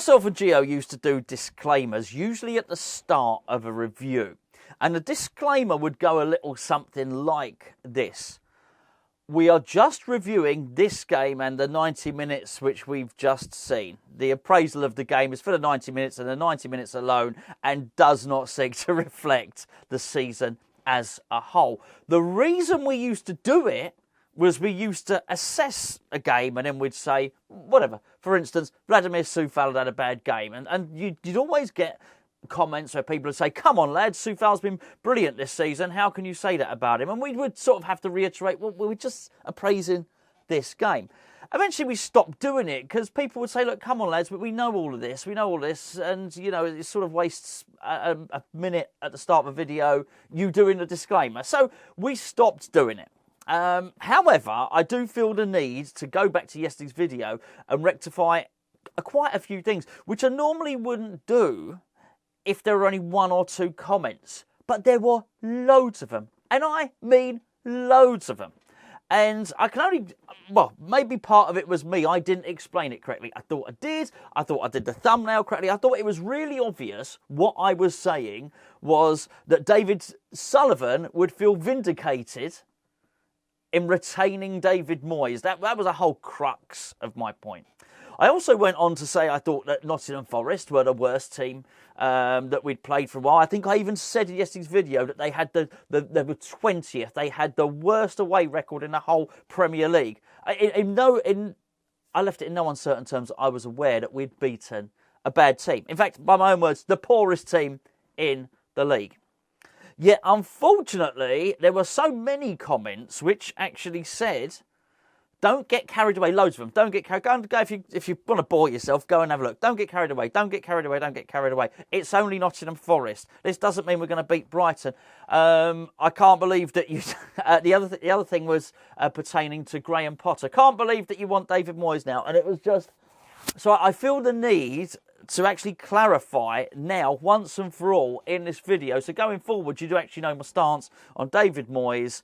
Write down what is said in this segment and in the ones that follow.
Myself and Gio used to do disclaimers, usually at the start of a review. And the disclaimer would go a little something like this. We are just reviewing this game and the 90 minutes which we've just seen. The appraisal of the game is for the 90 minutes and the 90 minutes alone and does not seek to reflect the season as a whole. The reason we used to do it was we used to assess a game and then we'd say, whatever. For instance, Vladimir Soufal had a bad game. And you'd always get comments where people would say, come on, lads, Soufal's been brilliant this season. How can you say that about him? And we would sort of have to reiterate, well, we're just appraising this game. Eventually we stopped doing it because people would say, look, come on, lads, but we know all of this. We know all this. And, you know, it sort of wastes a minute at the start of a video, you doing the disclaimer. So we stopped doing it. However, I do feel the need to go back to yesterday's video and rectify quite a few things, which I normally wouldn't do if there were only one or two comments. But there were loads of them. And I mean loads of them. And I can only, well, maybe part of it was me. I didn't explain it correctly. I thought I did. I thought I did the thumbnail correctly. I thought it was really obvious what I was saying was that David Sullivan would feel vindicated in retaining David Moyes. That was a whole crux of my point. I also went on to say I thought that Nottingham Forest were the worst team that we'd played for a while. I think I even said in yesterday's video that they had they were 20th. They had the worst away record in the whole Premier League. I left it in no uncertain terms that I was aware that we'd beaten a bad team. In fact, by my own words, the poorest team in the league. Yet, unfortunately, there were so many comments which actually said, don't get carried away. Loads of them. Don't get carried away. Go if you want to bore yourself, go and have a look. Don't get carried away. Don't get carried away. Don't get carried away. It's only Nottingham Forest. This doesn't mean we're going to beat Brighton. I can't believe that you... the other thing was pertaining to Graham Potter. Can't believe that you want David Moyes now. And it was just... So I feel the need to actually clarify now, once and for all, in this video. So going forward, you do actually know my stance on David Moyes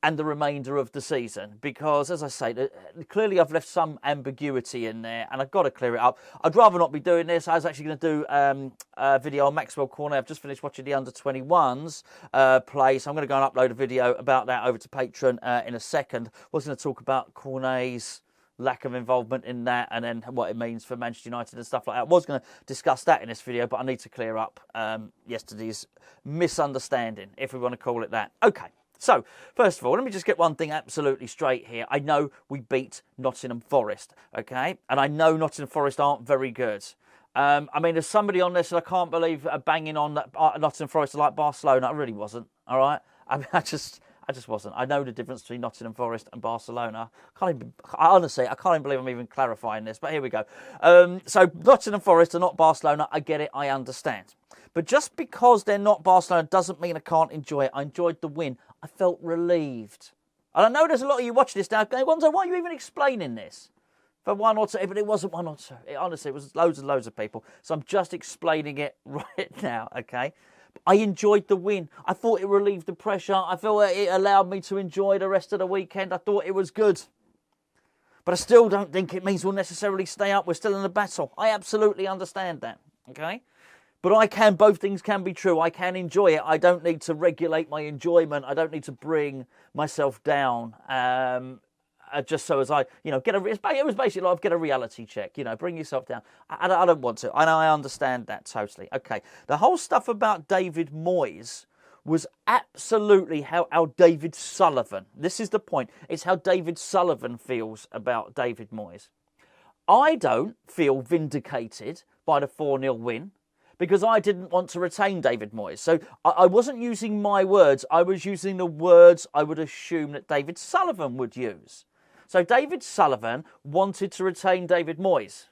and the remainder of the season. Because, as I say, clearly I've left some ambiguity in there, and I've got to clear it up. I'd rather not be doing this. I was actually going to do a video on Maxwell Cornet. I've just finished watching the under-21s play, so I'm going to go and upload a video about that over to Patreon in a second. I was going to talk about Cornet's lack of involvement in that, and then what it means for Manchester United and stuff like that. I was going to discuss that in this video, but I need to clear up yesterday's misunderstanding, if we want to call it that. Okay, so first of all, let me just get one thing absolutely straight here. I know we beat Nottingham Forest, okay? And I know Nottingham Forest aren't very good. I mean, there's somebody on this that I can't believe banging on that Nottingham Forest are like Barcelona. I really wasn't, all right? I mean, I just wasn't. I know the difference between Nottingham Forest and Barcelona. Honestly, I can't even believe I'm even clarifying this, but here we go. So Nottingham Forest are not Barcelona. I get it. I understand. But just because they're not Barcelona doesn't mean I can't enjoy it. I enjoyed the win. I felt relieved. And I know there's a lot of you watching this now going, Gonzo, why are you even explaining this? For one or two, but it wasn't one or two. Honestly, it was loads and loads of people. So I'm just explaining it right now, okay? I enjoyed the win. I thought it relieved the pressure. I felt it allowed me to enjoy the rest of the weekend. I thought it was good. But I still don't think it means we'll necessarily stay up. We're still in a battle. I absolutely understand that, okay? But both things can be true. I can enjoy it. I don't need to regulate my enjoyment. I don't need to bring myself down. Just so as I, it was basically like get a reality check, bring yourself down. I don't want to. I understand that totally. Okay. The whole stuff about David Moyes was absolutely how David Sullivan, this is the point, it's how David Sullivan feels about David Moyes. I don't feel vindicated by the 4-0 win because I didn't want to retain David Moyes. So I wasn't using my words. I was using the words I would assume that David Sullivan would use. So David Sullivan wanted to retain David Moyes.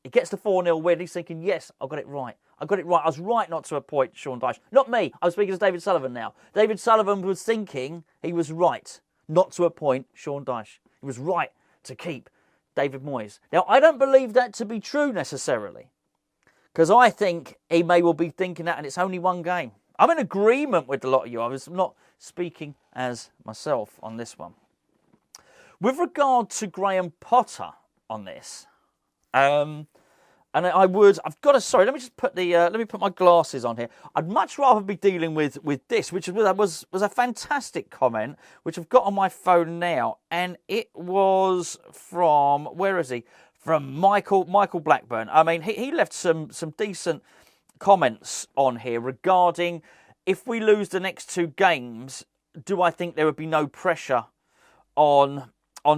He gets the 4-0 win. He's thinking, yes, I got it right. I got it right. I was right not to appoint Sean Dyche. Not me. I'm speaking as David Sullivan now. David Sullivan was thinking he was right not to appoint Sean Dyche. He was right to keep David Moyes. Now, I don't believe that to be true necessarily, because I think he may well be thinking that, and it's only one game. I'm in agreement with a lot of you. I was not speaking as myself on this one. With regard to Graham Potter on this, And I've got to, sorry, let me just put let me put my glasses on here. I'd much rather be dealing with this, which was a fantastic comment, which I've got on my phone now. And it was from, where is he? From Michael Blackburn. I mean, he left some decent comments on here regarding if we lose the next 2 games, do I think there would be no pressure on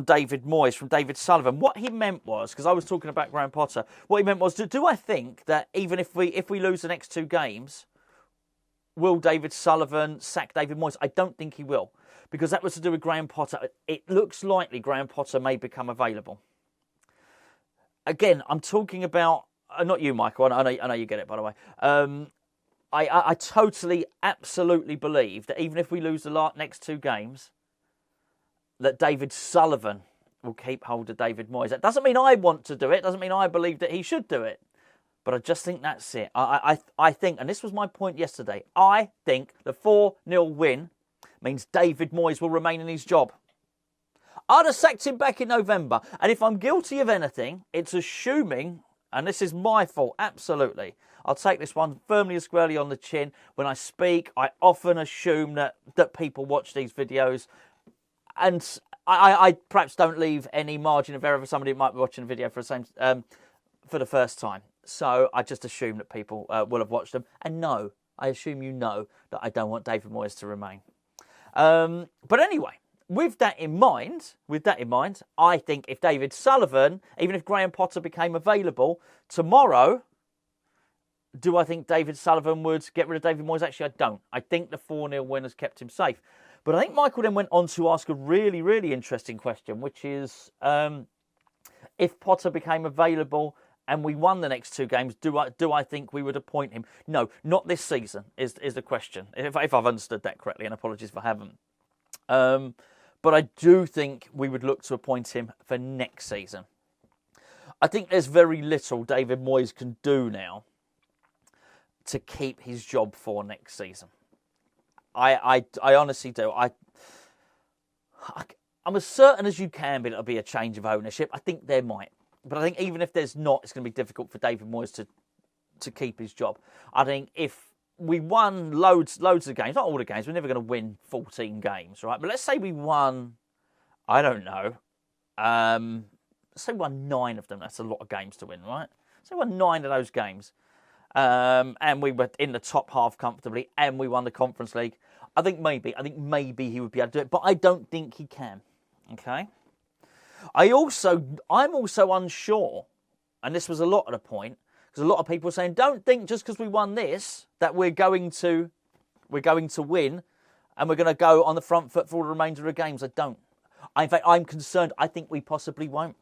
David Moyes, from David Sullivan. What he meant was, because I was talking about Graham Potter, what he meant was, do I think that even if we lose the next 2 games, will David Sullivan sack David Moyes? I don't think he will, because that was to do with Graham Potter. It looks likely Graham Potter may become available. Again, I'm talking about, not you, Michael, I know you get it, by the way. I totally, absolutely believe that even if we lose the next 2 games, that David Sullivan will keep hold of David Moyes. That doesn't mean I want to do it. Doesn't mean I believe that he should do it. But I just think that's it. I think, and this was my point yesterday, I think the 4-0 win means David Moyes will remain in his job. I'd have sacked him back in November. And if I'm guilty of anything, it's assuming, and this is my fault, absolutely. I'll take this one firmly and squarely on the chin. When I speak, I often assume that people watch these videos. And I perhaps don't leave any margin of error for somebody who might be watching a video for the first time. So I just assume that people will have watched them. And no, I assume you know that I don't want David Moyes to remain. But anyway, with that in mind, I think if David Sullivan, even if Graham Potter became available tomorrow, do I think David Sullivan would get rid of David Moyes? Actually, I don't. I think the 4-0 win has kept him safe. But I think Michael then went on to ask a really, really interesting question, which is, if Potter became available and we won the next 2 games, do I think we would appoint him? No, not this season is the question, if I've understood that correctly, and apologies if I haven't. But I do think we would look to appoint him for next season. I think there's very little David Moyes can do now to keep his job for next season. I honestly do. I'm as certain as you can be that'll be a change of ownership. I think there might. But I think even if there's not, it's going to be difficult for David Moyes to keep his job. I think if we won loads of games, not all the games, we're never going to win 14 games, right? But let's say we won, I don't know, let's say we won 9 of them. That's a lot of games to win, right? So we won 9 of those games. And we were in the top half comfortably, and we won the Conference League. I think maybe he would be able to do it, but I don't think he can. Okay. I'm also unsure, and this was a lot of the point, because a lot of people were saying, don't think just because we won this that we're going to win, and we're going to go on the front foot for all the remainder of the games. I don't. In fact, I'm concerned. I think we possibly won't.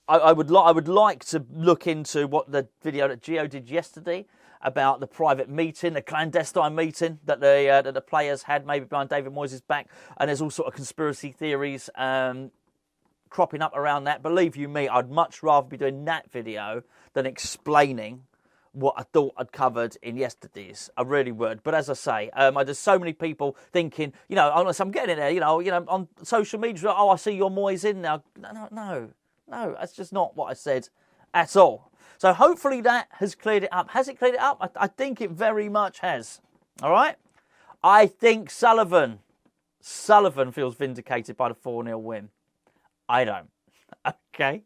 I would like to look into what the video that Gio did yesterday about the private meeting, the clandestine meeting that the players had maybe behind David Moyes' back, and there's all sort of conspiracy theories cropping up around that. Believe you me, I'd much rather be doing that video than explaining what I thought I'd covered in yesterday's. I really would. But as I say, there's so many people thinking, I'm getting in there, on social media, oh, I see your Moyes in now. No, that's just not what I said at all. So hopefully that has cleared it up. Has it cleared it up? I think it very much has. All right? I think Sullivan feels vindicated by the 4-0 win. I don't. Okay?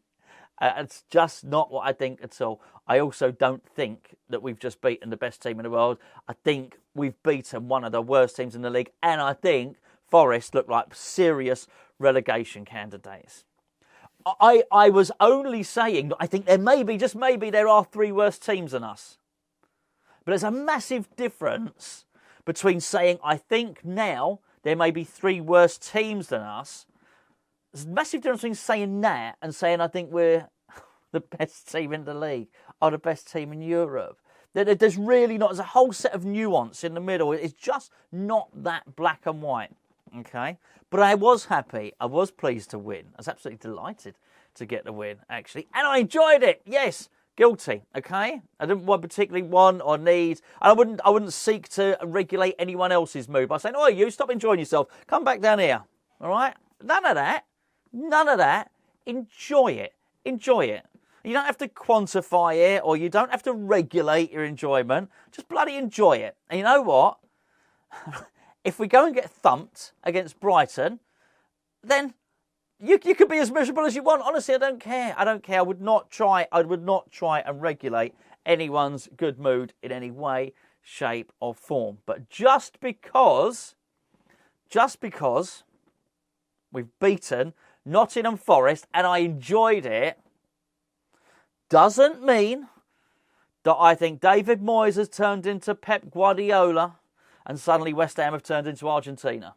It's just not what I think at all. I also don't think that we've just beaten the best team in the world. I think we've beaten one of the worst teams in the league. And I think Forest look like serious relegation candidates. I was only saying that I think there may be, just maybe, there are 3 worse teams than us. But there's a massive difference between saying I think now there may be 3 worse teams than us. There's a massive difference between saying that and saying I think we're the best team in the league or the best team in Europe. There's really not. There's a whole set of nuance in the middle. It's just not that black and white. Okay, but I was happy. I was pleased to win. I was absolutely delighted to get the win, actually, and I enjoyed it. Yes, guilty. Okay, I didn't particularly want or need. I wouldn't seek to regulate anyone else's mood by saying, "Oh, you stop enjoying yourself. Come back down here." All right, none of that. Enjoy it. You don't have to quantify it, or you don't have to regulate your enjoyment. Just bloody enjoy it. And you know what? If we go and get thumped against Brighton, then you could be as miserable as you want. Honestly, I don't care. I don't care. I would not try and regulate anyone's good mood in any way, shape or form. But just because we've beaten Nottingham Forest and I enjoyed it, doesn't mean that I think David Moyes has turned into Pep Guardiola and suddenly West Ham have turned into Argentina.